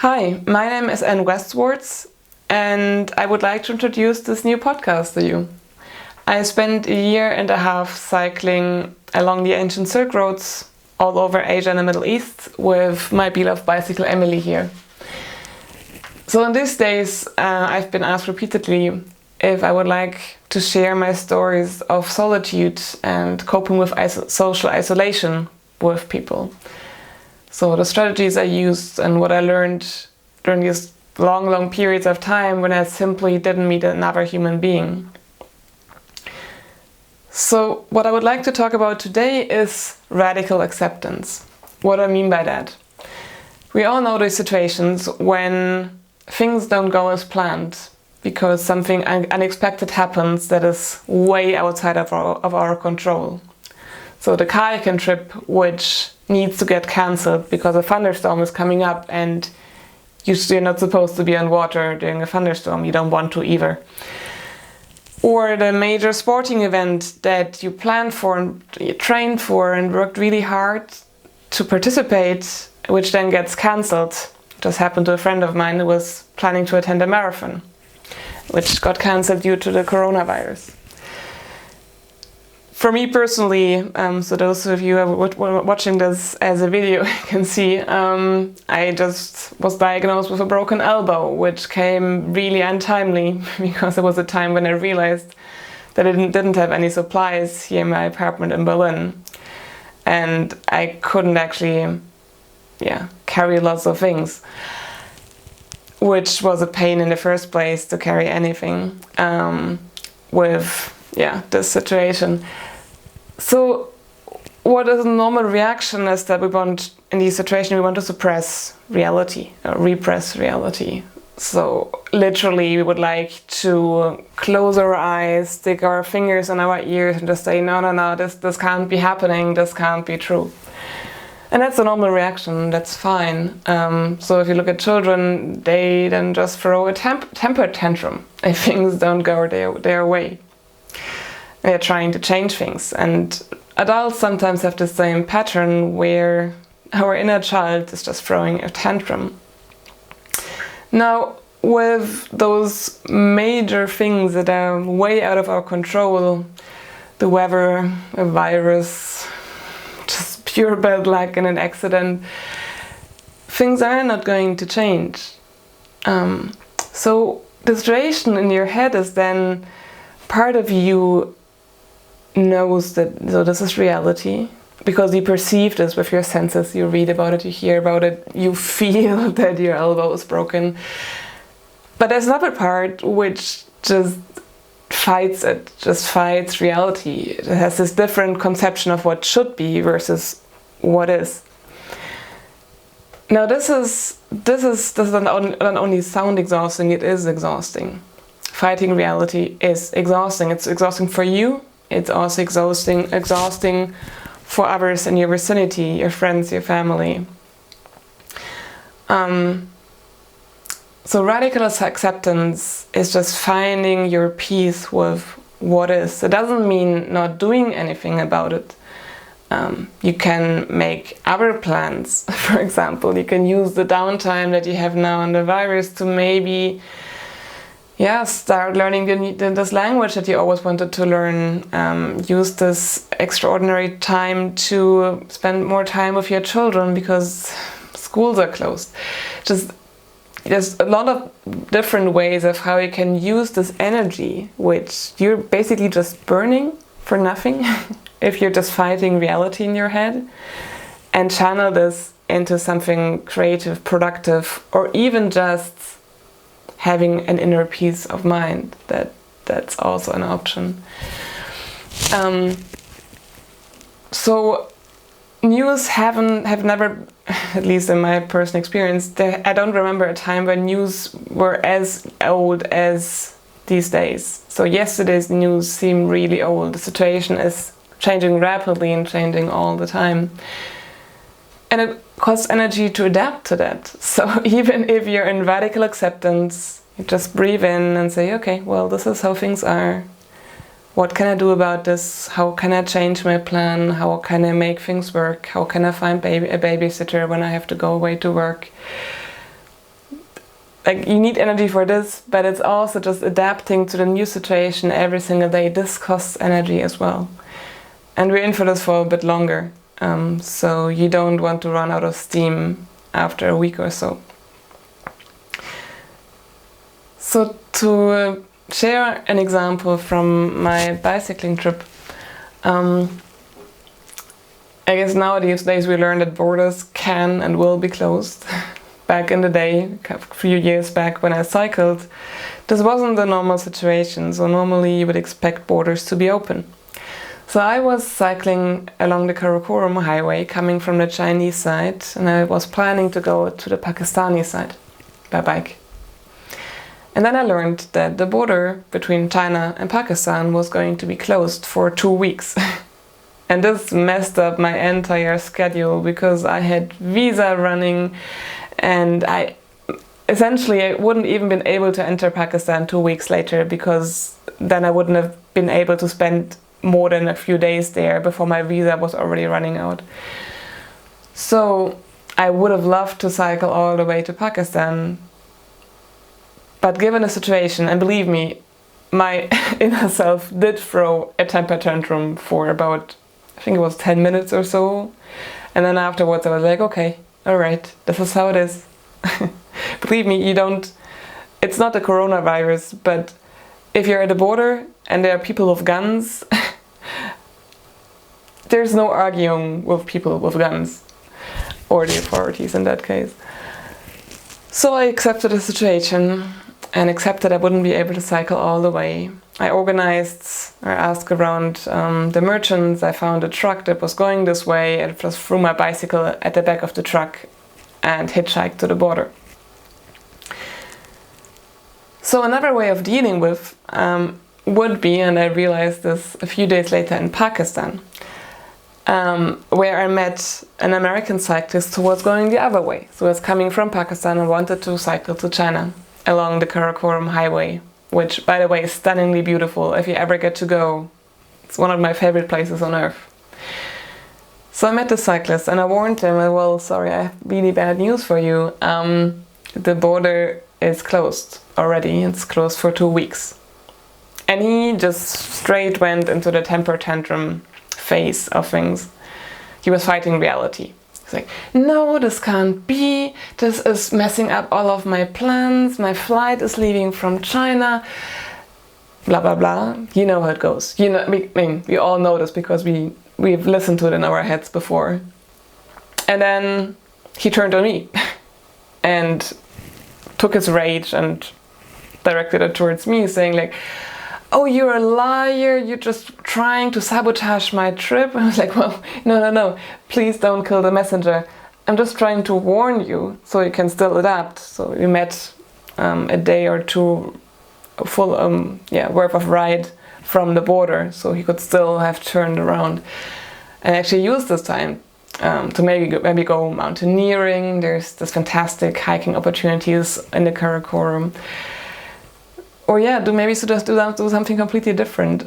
Hi, my name is Anne Westwards, and I would like to introduce this new podcast to you. I spent a year and a half cycling along the ancient Silk roads all over Asia and the Middle East with my beloved bicycle Emily here. So in these days, I've been asked repeatedly if I would like to share my stories of solitude and coping with social isolation with people. So the strategies I used and what I learned during these long periods of time when I simply didn't meet another human being. So what I would like to talk about today is radical acceptance. What do I mean by that? We all know these situations when things don't go as planned because something unexpected happens that is way outside of our control. So the kayaking trip, which needs to get cancelled because a thunderstorm is coming up and you're not supposed to be on water during a thunderstorm. You don't want to either. Or the major sporting event that you planned for and you trained for and worked really hard to participate, which then gets cancelled. It just happened to a friend of mine who was planning to attend a marathon, which got cancelled due to the coronavirus. For me personally, so those of you who are watching this as a video can see, I just was diagnosed with a broken elbow, which came really untimely because it was a time when I realized that I didn't have any supplies here in my apartment in Berlin. And I couldn't actually carry lots of things, which was a pain in the first place to carry anything with this situation. So what is a normal reaction is that in these situations we want to suppress reality or repress reality. So literally we would like to close our eyes, stick our fingers in our ears and just say, no, this can't be happening, this can't be true. And that's a normal reaction, that's fine. So if you look at children, they then just throw a temper tantrum if things don't go their way. They're trying to change things, and adults sometimes have the same pattern where our inner child is just throwing a tantrum. Now, with those major things that are way out of our control, the weather, a virus, just pure bad luck in an accident, things are not going to change. So the situation in your head is then part of you knows that this is reality because you perceive this with your senses. You read about it, you hear about it, you feel that your elbow is broken. But there's another part which just fights reality. It has this different conception of what should be versus what is. Now this doesn't only sound exhausting, it is exhausting. Fighting reality is exhausting. It's exhausting for you. It's also exhausting for others in your vicinity, your friends, your family. So radical acceptance is just finding your peace with what is. It doesn't mean not doing anything about it. You can make other plans. For example, you can use the downtime that you have now on the virus to maybe start learning this language that you always wanted to learn. Use this extraordinary time to spend more time with your children because schools are closed. There's a lot of different ways of how you can use this energy, which you're basically just burning for nothing if you're just fighting reality in your head, and channel this into something creative, productive, or even just having an inner peace of mind. That's also an option. So news have never, at least in my personal experience, I don't remember a time when news were as old as these days. So yesterday's news seem really old. The situation is changing rapidly and changing all the time. And it costs energy to adapt to that. So even if you're in radical acceptance, you just breathe in and say, okay, well, this is how things are. What can I do about this? How can I change my plan? How can I make things work? How can I find a babysitter when I have to go away to work? like you need energy for this, but it's also just adapting to the new situation every single day. This costs energy as well. And we're in for this for a bit longer. So you don't want to run out of steam after a week or so. So to share an example from my bicycling trip, I guess nowadays we learn that borders can and will be closed. Back in the day, a few years back when I cycled, this wasn't the normal situation. So normally you would expect borders to be open. So I was cycling along the Karakoram highway coming from the Chinese side, and I was planning to go to the Pakistani side by bike. And then I learned that the border between China and Pakistan was going to be closed for 2 weeks. And this messed up my entire schedule because I had visa running, and I wouldn't even been able to enter Pakistan 2 weeks later, because then I wouldn't have been able to spend more than a few days there before my visa was already running out. So I would have loved to cycle all the way to Pakistan, but given the situation, and believe me, my inner self did throw a temper tantrum for about, I think it was 10 minutes or so. And then afterwards I was like, okay, all right, this is how it is. Believe me, it's not the coronavirus, but if you're at the border and there are people with guns, there's no arguing with people with guns, or the authorities in that case. So I accepted the situation and accepted I wouldn't be able to cycle all the way. I asked around the merchants. I found a truck that was going this way, and just threw my bicycle at the back of the truck and hitchhiked to the border. So another way of dealing with would be, and I realized this a few days later in Pakistan, where I met an American cyclist who was going the other way. So he was coming from Pakistan and wanted to cycle to China along the Karakoram highway, which, by the way, is stunningly beautiful. If you ever get to go, it's one of my favorite places on earth. So I met the cyclist and I warned him, well, sorry, I have really bad news for you. The border is closed already. It's closed for 2 weeks. And he just straight went into the temper tantrum phase of things. He was fighting reality. He's like, no, this can't be. This is messing up all of my plans. My flight is leaving from China. Blah, blah, blah. You know how it goes. We all know this because we've listened to it in our heads before. And then he turned on me and took his rage and directed it towards me, saying like, oh, you're a liar, you're just trying to sabotage my trip. I was like, well, no, please don't kill the messenger. I'm just trying to warn you so you can still adapt. So we met a day or two full worth of ride from the border, so he could still have turned around and actually use this time to maybe go mountaineering. There's this fantastic hiking opportunities in the Karakoram. Or do something completely different.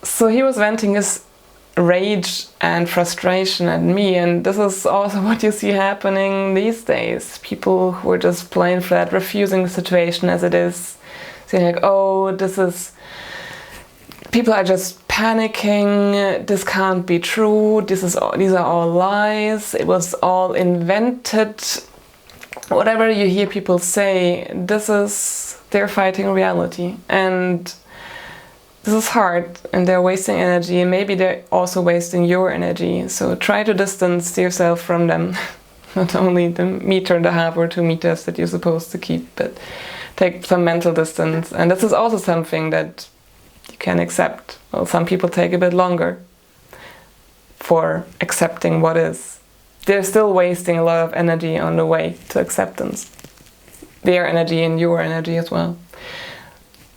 So he was venting his rage and frustration at me, and this is also what you see happening these days. People who are just plain flat refusing the situation as it is, saying like, oh, people are just panicking, this can't be true, these are all lies, it was all invented. Whatever you hear people say, they're fighting reality, and this is hard, and they're wasting energy, and maybe they're also wasting your energy. So try to distance yourself from them, not only the 1.5 meters or 2 meters that you're supposed to keep, but take some mental distance. And this is also something that you can accept. Well, some people take a bit longer for accepting what is. They're still wasting a lot of energy on the way to acceptance. Their energy and your energy as well.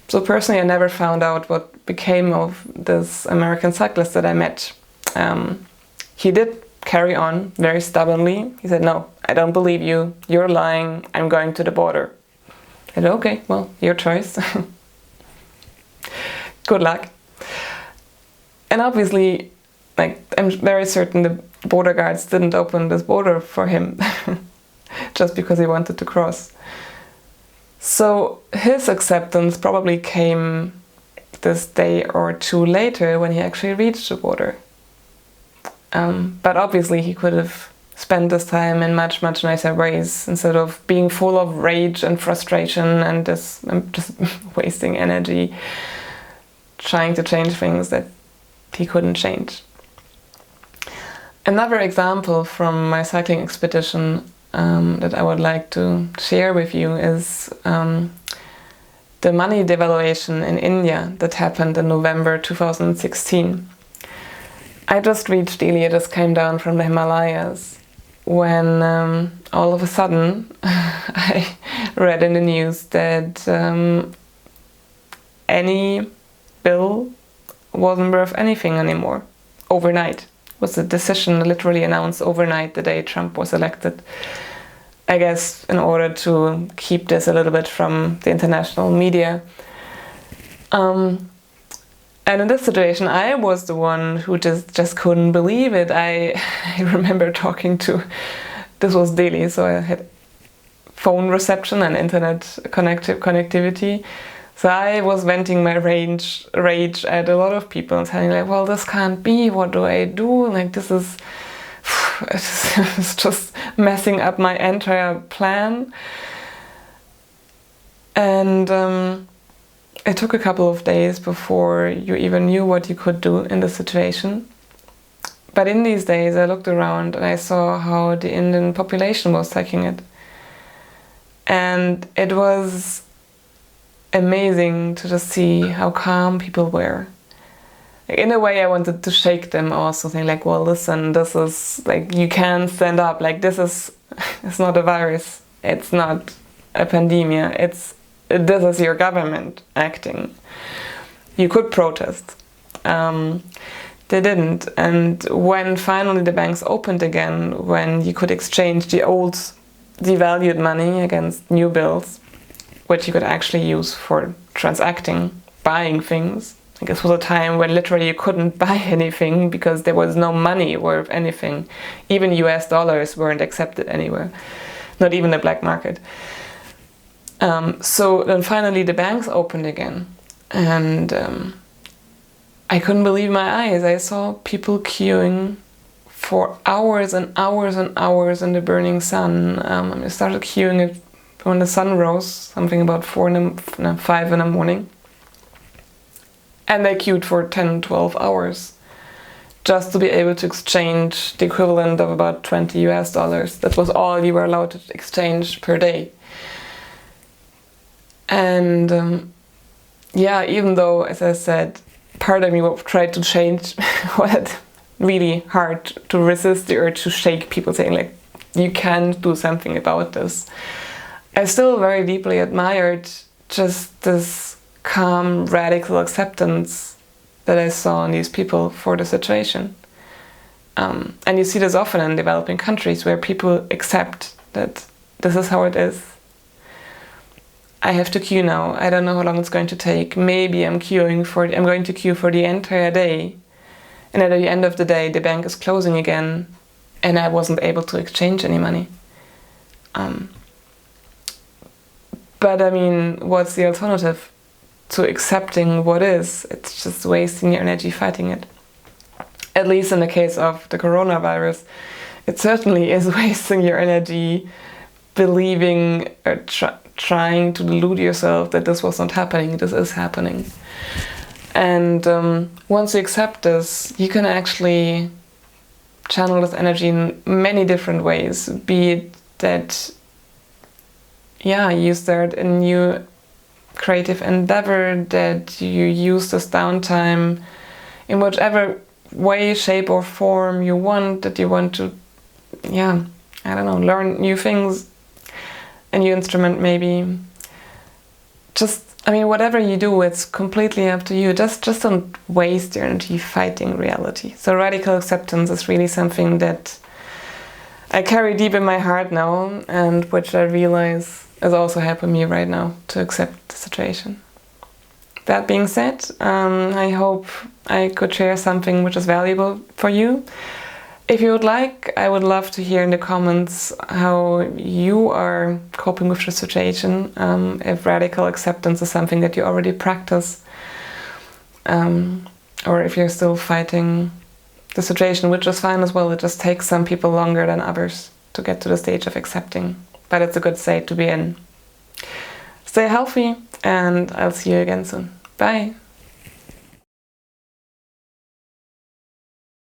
So personally, I never found out what became of this American cyclist that I met. He did carry on very stubbornly. He said, no, I don't believe you. You're lying. I'm going to the border. I said, okay, well, your choice. Good luck. And obviously, I'm very certain the border guards didn't open this border for him just because he wanted to cross. So his acceptance probably came this day or two later when he actually reached the border. But obviously he could have spent this time in much, much nicer ways instead of being full of rage and frustration and just wasting energy trying to change things that he couldn't change. Another example from my cycling expedition that I would like to share with you is the money devaluation in India that happened in November 2016. I just reached Delhi, I just came down from the Himalayas when all of a sudden I read in the news that any bill wasn't worth anything anymore overnight. It was a decision literally announced overnight the day Trump was elected. I guess in order to keep this a little bit from the international media. And in this situation, I was the one who just couldn't believe it. I remember talking to, this was Delhi, so I had phone reception and internet connectivity. So I was venting my rage at a lot of people and telling like, well, this can't be, what do I do? Like, this is, it's just messing up my entire plan. And it took a couple of days before you even knew what you could do in the situation. But in these days I looked around and I saw how the Indian population was taking it. And it was amazing to just see how calm people were. In a way I wanted to shake them also, saying like, well, listen, this is like, you can stand up, like this is, it's not a virus, it's not a pandemia, this is your government acting. You could protest. They didn't. And when finally the banks opened again, when you could exchange the old devalued money against new bills, which you could actually use for transacting, buying things. I guess it was a time when literally you couldn't buy anything because there was no money worth anything. Even US dollars weren't accepted anywhere, not even the black market. So then finally the banks opened again, and I couldn't believe my eyes. I saw people queuing for hours and hours and hours in the burning sun. I started queuing when the sun rose, something about 5 in the morning. And they queued for 10, 12 hours just to be able to exchange the equivalent of about 20 US dollars. That was all you were allowed to exchange per day. And yeah, even though, as I said, part of me tried to change, was really hard to resist the urge to shake people, saying like, you can do something about this. I still very deeply admired just this calm, radical acceptance that I saw in these people for the situation. And you see this often in developing countries where people accept that this is how it is. I have to queue now. I don't know how long it's going to take. Maybe I'm going to queue for the entire day. And at the end of the day, the bank is closing again and I wasn't able to exchange any money. But I mean, what's the alternative to accepting what is? It's just wasting your energy fighting it. At least in the case of the coronavirus, it certainly is wasting your energy believing or trying to delude yourself that this was not happening. This is happening. And once you accept this, you can actually channel this energy in many different ways. Be it that, you start a new creative endeavor, that you use this downtime in whichever way, shape or form you want, that you want to, learn new things, a new instrument maybe. Whatever you do, it's completely up to you. Just don't waste your energy fighting reality. So radical acceptance is really something that I carry deep in my heart now, and which I realize is also helping me right now to accept the situation. That being said, I hope I could share something which is valuable for you. If you would like, I would love to hear in the comments how you are coping with the situation, if radical acceptance is something that you already practice, or if you're still fighting the situation, which is fine as well. It just takes some people longer than others to get to the stage of accepting, but it's a good state to be in. Stay healthy, and I'll see you again soon. Bye!